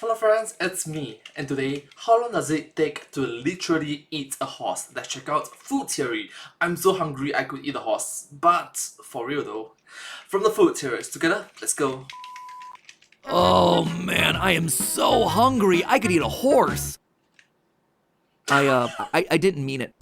Hello friends, it's me, and today, how long does it take to literally eat a horse? Let's check out food theory. I'm so hungry I could eat a horse, but for real though. From the food theories, together, let's go. Oh man, I am so hungry. I could eat a horse. I didn't mean it.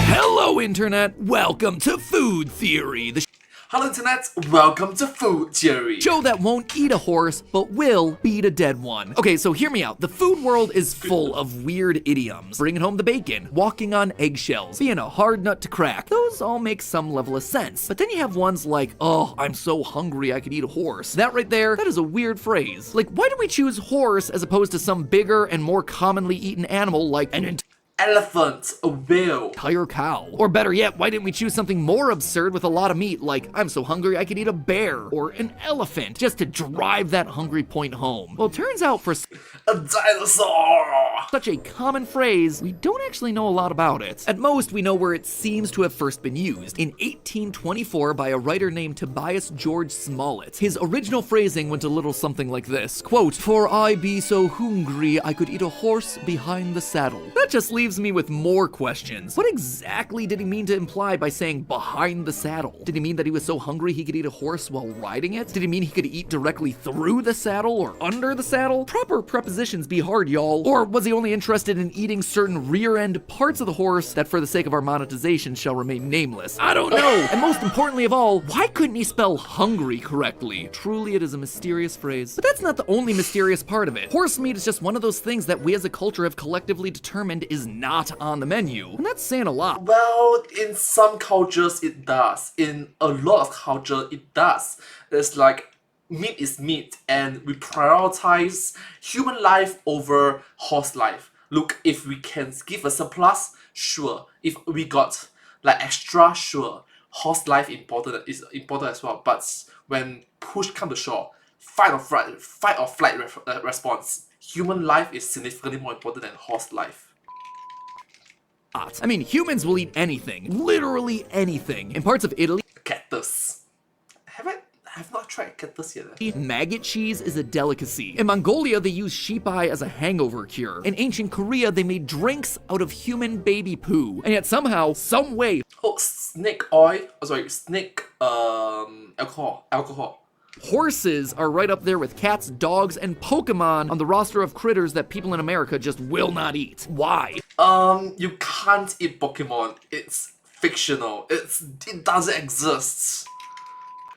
Hello, Internet. Welcome to Food Theory, the Hello Internet, welcome to Food Theory. show that won't eat a horse, but will beat a dead one. Okay, so hear me out. The food world is full of weird idioms. Bringing home the bacon, walking on eggshells, being a hard nut to crack. Those all make some level of sense. But then you have ones like, oh, I'm so hungry I could eat a horse. That right there, that is a weird phrase. Like, why do we choose horse as opposed to some bigger and more commonly eaten animal like an Elephant, a whale. entire cow? Or better yet, why didn't we choose something more absurd with a lot of meat, like I'm so hungry I could eat a bear or an elephant, just to drive that hungry point home? Well, it turns out for A dinosaur. such a common phrase, we don't actually know a lot about it. At most, we know where it seems to have first been used, in 1824 by a writer named Tobias George Smollett. His original phrasing went a little something like this, quote, "For I be so hungry I could eat a horse behind the saddle." That just leaves me with more questions. What exactly did he mean to imply by saying behind the saddle? Did he mean that he was so hungry he could eat a horse while riding it? Did he mean he could eat directly through the saddle or under the saddle? Proper prepositions be hard, y'all. Or was he only interested in eating certain rear end parts of the horse that for the sake of our monetization shall remain nameless? I don't know. And most importantly of all, why couldn't he spell hungry correctly? Truly, it is a mysterious phrase. But that's not the only mysterious part of it. Horse meat is just one of those things that we as a culture have collectively determined is not on the menu. And that's saying a lot. Well, in some cultures it does. In a lot of culture it does. It's like meat is meat and we prioritize human life over horse life. Look, if we can give a surplus, sure. If we got like extra, sure. Horse life is important as well. But when push come to shore, fight or flight response, human life is significantly more important than horse life. I mean, humans will eat anything. Literally anything. In parts of Italy, Cactus. I've not tried cactus yet. maggot cheese is a delicacy. In Mongolia, they use sheep eye as a hangover cure. In ancient Korea, they made drinks out of human baby poo. And yet somehow, some way, Oh, snake oil. Oh, sorry, snake alcohol. horses are right up there with cats, dogs, and Pokemon on the roster of critters that people in America just will not eat. Why? You can't eat Pokemon. It's fictional. It doesn't exist.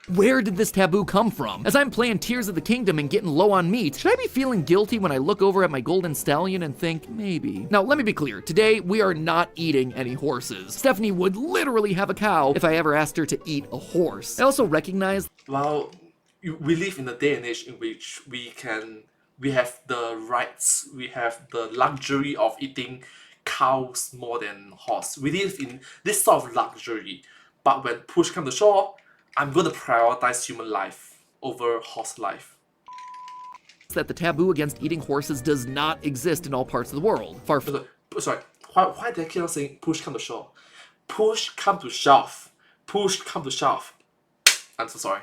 Where did this taboo come from? As I'm playing Tears of the Kingdom and getting low on meat, should I be feeling guilty when I look over at my golden stallion and think, maybe? Now, let me be clear. Today, we are not eating any horses. Stephanie would literally have a cow if I ever asked her to eat a horse. I also recognize Well, we live in a day and age in which we have the rights, we have the luxury of eating cows more than horse. We live in this sort of luxury. But when push comes to shore, I'm going to prioritize human life over horse life. that the taboo against eating horses does not exist in all parts of the world. Far from Sorry, why did I keep on saying push come to shore? Push come to shove. Push come to shove. I'm so sorry.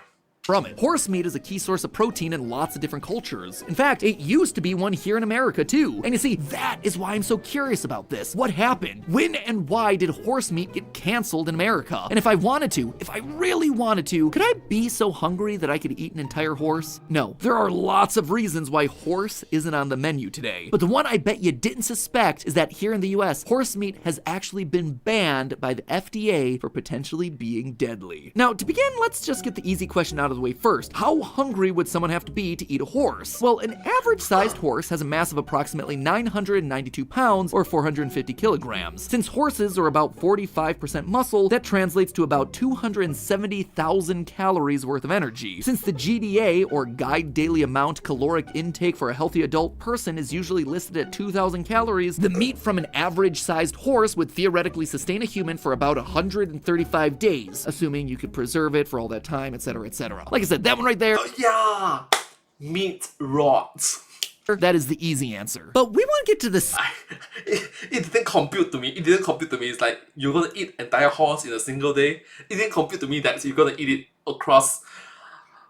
it. Horse meat is a key source of protein in lots of different cultures. In fact, it used to be one here in America too. And you see, that is why I'm so curious about this. What happened? When and why did horse meat get canceled in America? And if I really wanted to, could I be so hungry that I could eat an entire horse? No, there are lots of reasons why horse isn't on the menu today. But the one I bet you didn't suspect is that here in the US, horse meat has actually been banned by the FDA for potentially being deadly. Now, to begin, let's just get the easy question out of the way first. How hungry would someone have to be to eat a horse? Well, an average-sized horse has a mass of approximately 992 pounds or 450 kilograms. Since horses are about 45% muscle, that translates to about 270,000 calories worth of energy. Since the GDA, or Guide Daily Amount Caloric Intake for a Healthy Adult Person, is usually listed at 2,000 calories, the meat from an average-sized horse would theoretically sustain a human for about 135 days, assuming you could preserve it for all that time, etc., etc. Like I said, that one right there. Yeah! Meat rots. That is the easy answer. But we want to get to this. It didn't compute to me. It didn't compute to me. It's like you're gonna eat entire horse in a single day. It didn't compute to me that you're gonna eat it across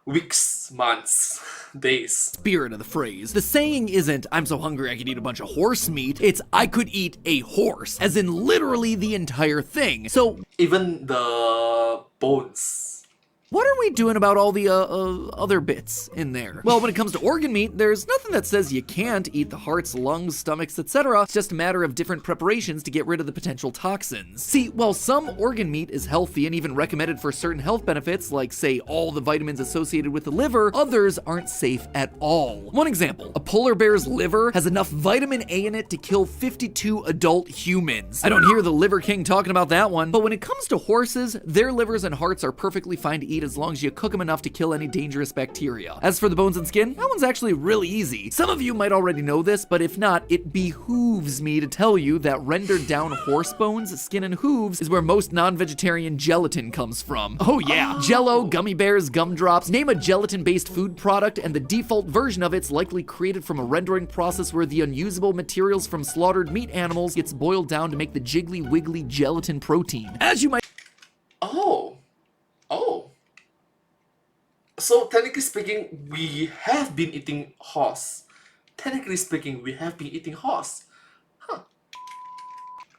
weeks, months, days. Spirit of the phrase. The saying isn't, I'm so hungry I could eat a bunch of horse meat. It's, I could eat a horse, as in literally the entire thing. So, Even the bones. what are we doing about all the other bits in there? Well, when it comes to organ meat, there's nothing that says you can't eat the hearts, lungs, stomachs, etc. It's just a matter of different preparations to get rid of the potential toxins. See, while some organ meat is healthy and even recommended for certain health benefits, like say all the vitamins associated with the liver, others aren't safe at all. One example, a polar bear's liver has enough vitamin A in it to kill 52 adult humans. I don't hear the Liver King talking about that one. But when it comes to horses, their livers and hearts are perfectly fine to eat as long as you cook them enough to kill any dangerous bacteria. As for the bones and skin, that one's actually really easy. Some of you might already know this, but if not, it behooves me to tell you that rendered down horse bones, skin, and hooves is where most non-vegetarian gelatin comes from. Oh yeah, Jell-O, gummy bears, gumdrops, name a gelatin-based food product, and the default version of it's likely created from a rendering process where the unusable materials from slaughtered meat animals gets boiled down to make the jiggly wiggly gelatin protein. As you might Oh. So technically speaking, we have been eating horse. Technically speaking, we have been eating horse.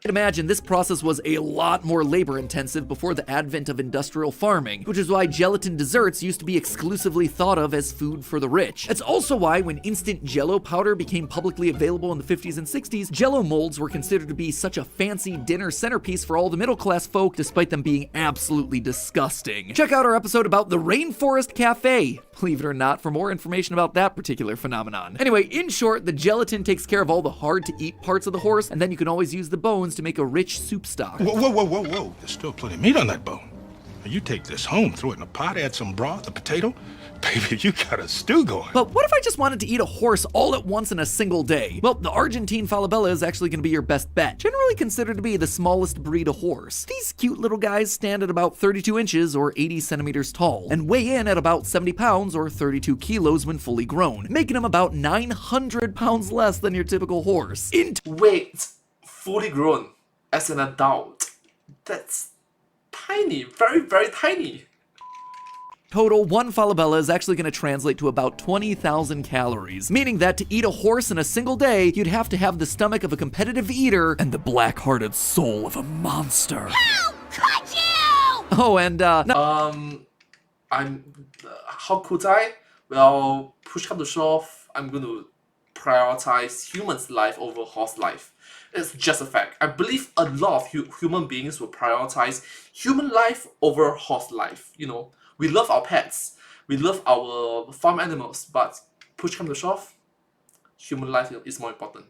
imagine, this process was a lot more labor intensive before the advent of industrial farming, which is why gelatin desserts used to be exclusively thought of as food for the rich. It's also why when instant Jell-O powder became publicly available in the 50s and 60s, Jell-O molds were considered to be such a fancy dinner centerpiece for all the middle class folk, despite them being absolutely disgusting. Check out our episode about the Rainforest Cafe, believe it or not, for more information about that particular phenomenon. Anyway, in short, the gelatin takes care of all the hard-to-eat parts of the horse, and then you can always use the bones to make a rich soup stock. Whoa. There's still plenty of meat on that bone. Now you take this home, throw it in a pot, add some broth, a potato. Baby, you got a stew going. But what if I just wanted to eat a horse all at once in a single day? Well, the Argentine Falabella is actually going to be your best bet. Generally considered to be the smallest breed of horse. These cute little guys stand at about 32 inches or 80 centimeters tall, and weigh in at about 70 pounds or 32 kilos when fully grown, making them about 900 pounds less than your typical horse. Wait, fully grown as an adult. That's tiny, very, very tiny. Total, one falabella is actually going to translate to about 20,000 calories, meaning that to eat a horse in a single day, you'd have to have the stomach of a competitive eater and the black-hearted soul of a monster. How could you? Oh, and How could I? Well, push come to shove, I'm going to prioritize human's life over horse life. It's just a fact. I believe a lot of human beings will prioritize human life over horse life. You know, we love our pets, we love our farm animals, but push come to shove, human life is more important.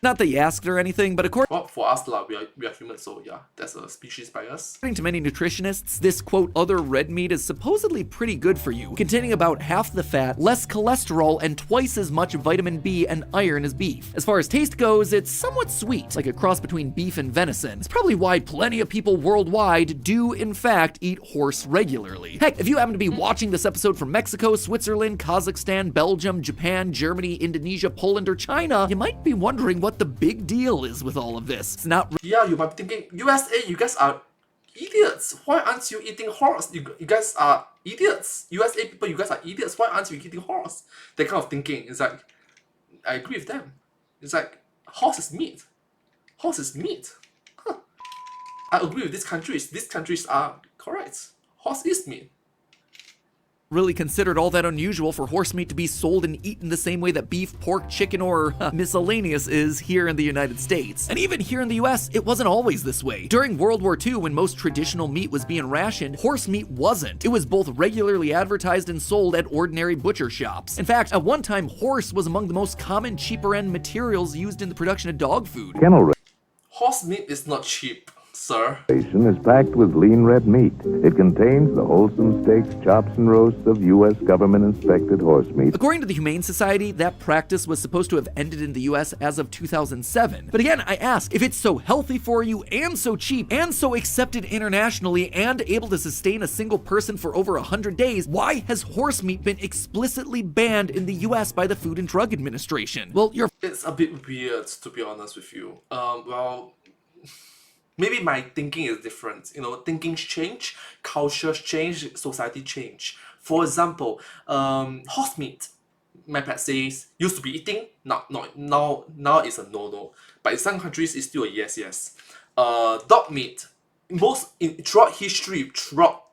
not that you asked or anything, but according Well, for us, we are humans, so yeah, that's a species bias. to many nutritionists, this quote other red meat is supposedly pretty good for you, containing about half the fat, less cholesterol, and twice as much vitamin B and iron as beef. As far as taste goes, it's somewhat sweet, like a cross between beef and venison. It's probably why plenty of people worldwide do in fact eat horse regularly. Heck, if you happen to be watching this episode from Mexico, Switzerland, Kazakhstan, Belgium, Japan, Germany, Indonesia, Poland, or China, you might be wondering what the big deal is with all of this. It's not Yeah, you might be thinking, USA, you guys are idiots. Why aren't you eating horse? You guys are idiots. USA people, you guys are idiots. Why aren't you eating horse? That kind of thinking. It's like, I agree with them. It's like, horse is meat. Horse is meat. Huh. I agree with these countries. These countries are correct. Horse is meat. really considered all that unusual for horse meat to be sold and eaten the same way that beef, pork, chicken, or miscellaneous is here in the United States. And even here in the US, it wasn't always this way. During World War II, when most traditional meat was being rationed, horse meat wasn't. It was both regularly advertised and sold at ordinary butcher shops. In fact, at one time, horse was among the most common cheaper end materials used in the production of dog food. Horse meat is not cheap. Sir. Is packed with lean red meat. It contains the wholesome steaks, chops, and roasts of U.S. government-inspected horse meat. According to the Humane Society, that practice was supposed to have ended in the US as of 2007. But again, I ask, if it's so healthy for you and so cheap and so accepted internationally and able to sustain a single person for over 100 days, why has horse meat been explicitly banned in the US by the Food and Drug Administration? Well, you're It's a bit weird, to be honest with you. Well, maybe my thinking is different. You know, thinkings change, cultures change, society change. For example, horse meat. My pet says used to be eating, now it's a no. But in some countries, it's still a yes. Dog meat. Throughout history, throughout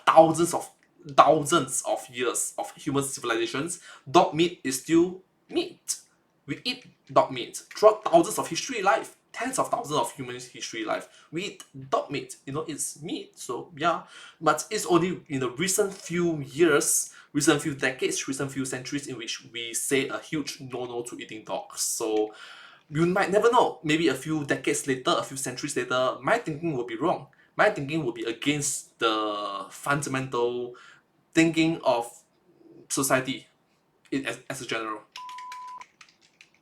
thousands of years of human civilizations, dog meat is still meat. We eat dog meat throughout thousands of history life, tens of thousands of human history life. We eat dog meat. You know, it's meat. So yeah, but it's only in the recent few years, recent few decades, recent few centuries in which we say a huge no to eating dogs. So you might never know. Maybe a few decades later, a few centuries later, my thinking will be wrong. My thinking will be against the fundamental thinking of society as a general.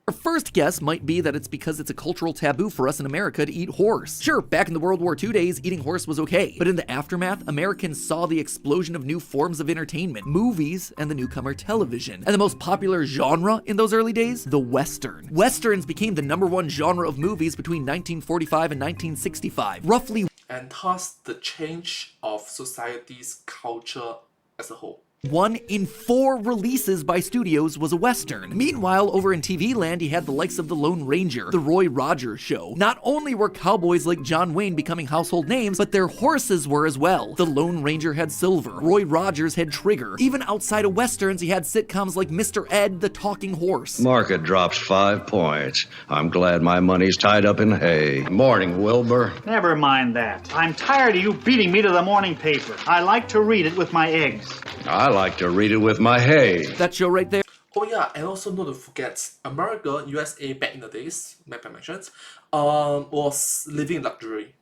Our first guess might be that it's because it's a cultural taboo for us in America to eat horse. Sure, back in the World War II days, eating horse was okay, but in the aftermath, Americans saw the explosion of new forms of entertainment, movies, and the newcomer television. And the most popular genre in those early days? The Western. Westerns became the #1 genre of movies between 1945 and 1965, roughly And thus the change of society's culture as a whole. 1 in 4 releases by studios was a Western. Meanwhile, over in TV land, you had the likes of The Lone Ranger, The Roy Rogers Show. Not only were cowboys like John Wayne becoming household names, but their horses were as well. The Lone Ranger had Silver, Roy Rogers had Trigger. Even outside of Westerns, you had sitcoms like Mr. Ed, the Talking Horse. Market drops 5 points. I'm glad my money's tied up in hay. Morning, Wilbur. Never mind that. I'm tired of you beating me to the morning paper. I like to read it with my eggs. I like to read it with my hay. That show right there. Oh yeah, and also not to forget, America, USA back in the days, like I mentioned, was living in luxury.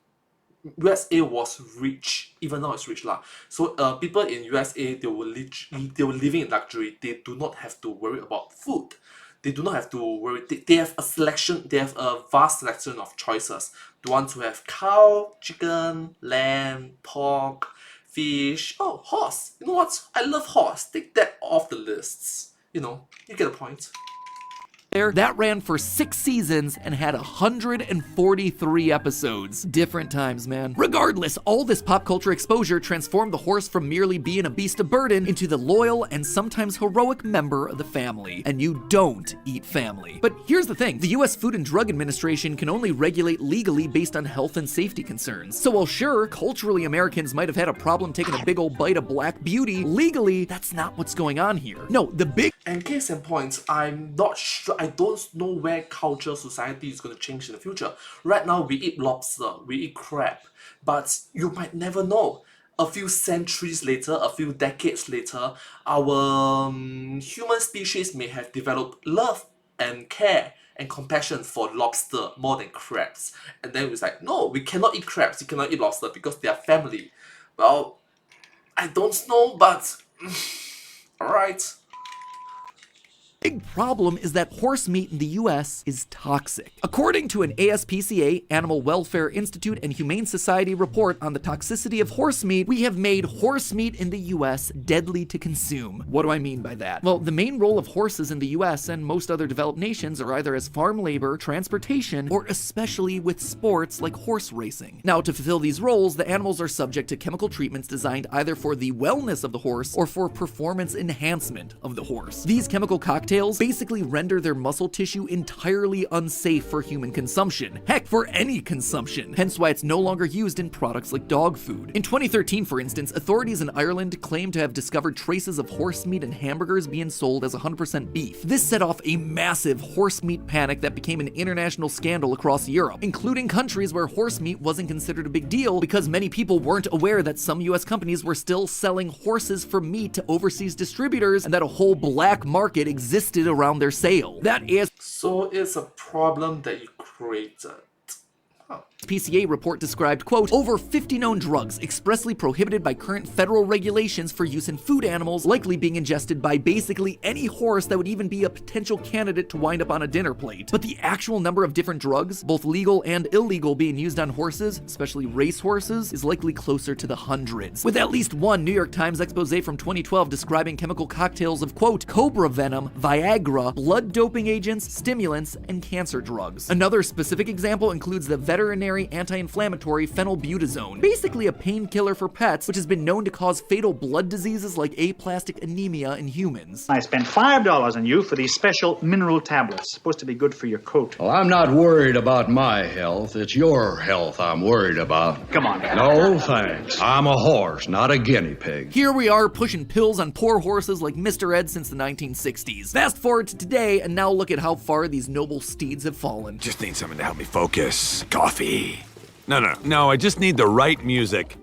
USA was rich, even now it's rich lah. So people in USA, they were living in luxury. They do not have to worry about food. They do not have to worry. They have a selection. They have a vast selection of choices. They want to have cow, chicken, lamb, pork, fish. Oh, horse. You know what? I love horse. Take that off the lists. You know, you get the point. That ran for 6 seasons and had 143 episodes. Different times, man. Regardless, all this pop culture exposure transformed the horse from merely being a beast of burden into the loyal and sometimes heroic member of the family. And you don't eat family. But here's the thing, the US Food and Drug Administration can only regulate legally based on health and safety concerns. So while sure, culturally Americans might have had a problem taking a big old bite of Black Beauty, legally, that's not what's going on here. No, the big And case in point, I'm not sure, I don't know where culture, society is going to change in the future. Right now, we eat lobster, we eat crab, but you might never know. A few centuries later, a few decades later, our human species may have developed love and care and compassion for lobster more than crabs. And then it's like, no, we cannot eat crabs, we cannot eat lobster because they are family. Well, I don't know, but alright. big problem is that horse meat in the US is toxic. According to an ASPCA, Animal Welfare Institute and Humane Society report on the toxicity of horse meat, we have made horse meat in the US deadly to consume. What do I mean by that? Well, the main role of horses in the US and most other developed nations are either as farm labor, transportation, or especially with sports like horse racing. Now, to fulfill these roles, the animals are subject to chemical treatments designed either for the wellness of the horse or for performance enhancement of the horse. These chemical cocktails basically render their muscle tissue entirely unsafe for human consumption. Heck, for any consumption. Hence why it's no longer used in products like dog food. In 2013, for instance, authorities in Ireland claimed to have discovered traces of horse meat in hamburgers being sold as 100% beef. This set off a massive horse meat panic that became an international scandal across Europe, including countries where horse meat wasn't considered a big deal because many people weren't aware that some US companies were still selling horses for meat to overseas distributors and that a whole black market existed around their sale. That is So it's a problem that you created. Huh. PCA report described, quote, over 50 known drugs expressly prohibited by current federal regulations for use in food animals, likely being ingested by basically any horse that would even be a potential candidate to wind up on a dinner plate. But the actual number of different drugs, both legal and illegal, being used on horses, especially race horses, is likely closer to the hundreds, with at least one New York Times expose from 2012 describing chemical cocktails of, quote, cobra venom, Viagra, blood doping agents, stimulants, and cancer drugs. Another specific example includes the veterinary anti-inflammatory phenylbutazone, basically a painkiller for pets, which has been known to cause fatal blood diseases like aplastic anemia in humans. I spent $5 on you for these special mineral tablets. Supposed to be good for your coat. Well, I'm not worried about my health. It's your health I'm worried about. Come on. No, thanks. I'm a horse, not a guinea pig. Here we are pushing pills on poor horses like Mr. Ed since the 1960s. Fast forward to today, and now look at how far these noble steeds have fallen. Just need something to help me focus. Coffee. No, I just need the right music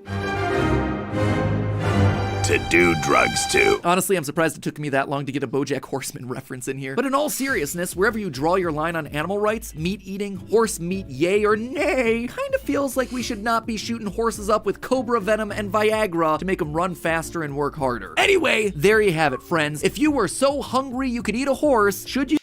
to do drugs to. Honestly, I'm surprised it took me that long to get a BoJack Horseman reference in here. But in all seriousness, wherever you draw your line on animal rights, meat eating, horse meat yay or nay, kinda feels like we should not be shooting horses up with cobra venom and Viagra to make them run faster and work harder. Anyway, there you have it, friends. If you were so hungry you could eat a horse, should you?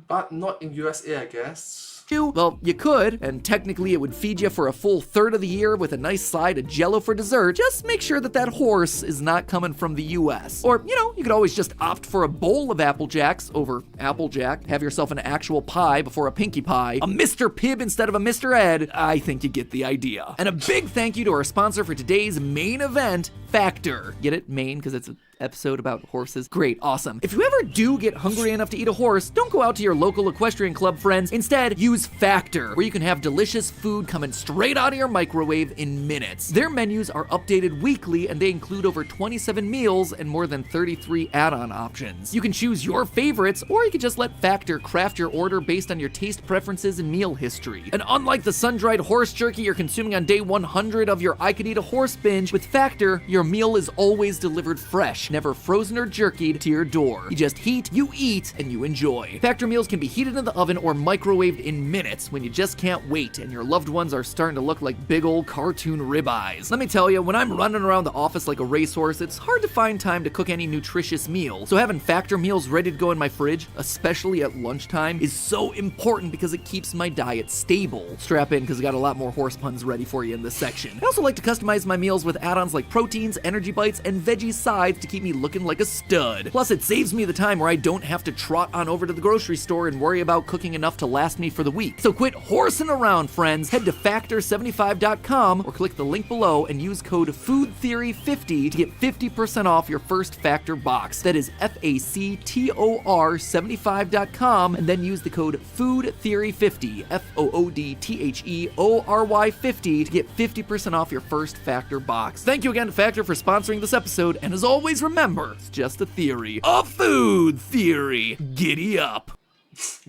But not in USA, I guess. Well, you could, and technically it would feed you for a full third of the year with a nice side of Jell-O for dessert. Just make sure that horse is not coming from the US. Or, you could always just opt for a bowl of Apple Jacks over Applejack, have yourself an actual pie before a Pinkie Pie, a Mr. Pibb instead of a Mr. Ed. I think you get the idea. And a big thank you to our sponsor for today's main event, Factor. Get it? Main, because it's an episode about horses. Great, awesome. If you ever do get hungry enough to eat a horse, don't go out to your local equestrian club friends. Instead, use Factor, where you can have delicious food coming straight out of your microwave in minutes. Their menus are updated weekly, and they include over 27 meals and more than 33 add-on options. You can choose your favorites, or you can just let Factor craft your order based on your taste preferences and meal history. And unlike the sun-dried horse jerky you're consuming on day 100 of your I Could Eat a Horse binge, with Factor, your meal is always delivered fresh, never frozen or jerkied to your door. You just heat, you eat, and you enjoy. Factor meals can be heated in the oven or microwaved in minutes when you just can't wait and your loved ones are starting to look like big old cartoon ribeyes. Let me tell you, when I'm running around the office like a racehorse, it's hard to find time to cook any nutritious meal. So having Factor meals ready to go in my fridge, especially at lunchtime, is so important because it keeps my diet stable. Strap in, because I got a lot more horse puns ready for you in this section. I also like to customize my meals with add-ons like proteins, energy bites, and veggie sides to keep me looking like a stud. Plus, it saves me the time where I don't have to trot on over to the grocery store and worry about cooking enough to last me for the week. So quit horsing around, friends. Head to factor75.com or click the link below and use code FOODTHEORY50 to get 50% off your first Factor box. That is FACTOR75.com, and then use the code FOODTHEORY50, FOODTHEORY50, to get 50% off your first Factor box. Thank you again to Factor for sponsoring this episode, and as always, remember, it's just a theory. A food theory. Giddy up.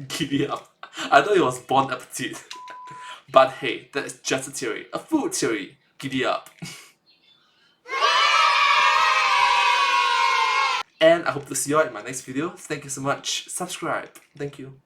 Giddy up. I thought it was Bon Appetit. But hey, that is just a theory. A food theory. Giddy up. And I hope to see you all in my next video. Thank you so much. Subscribe. Thank you.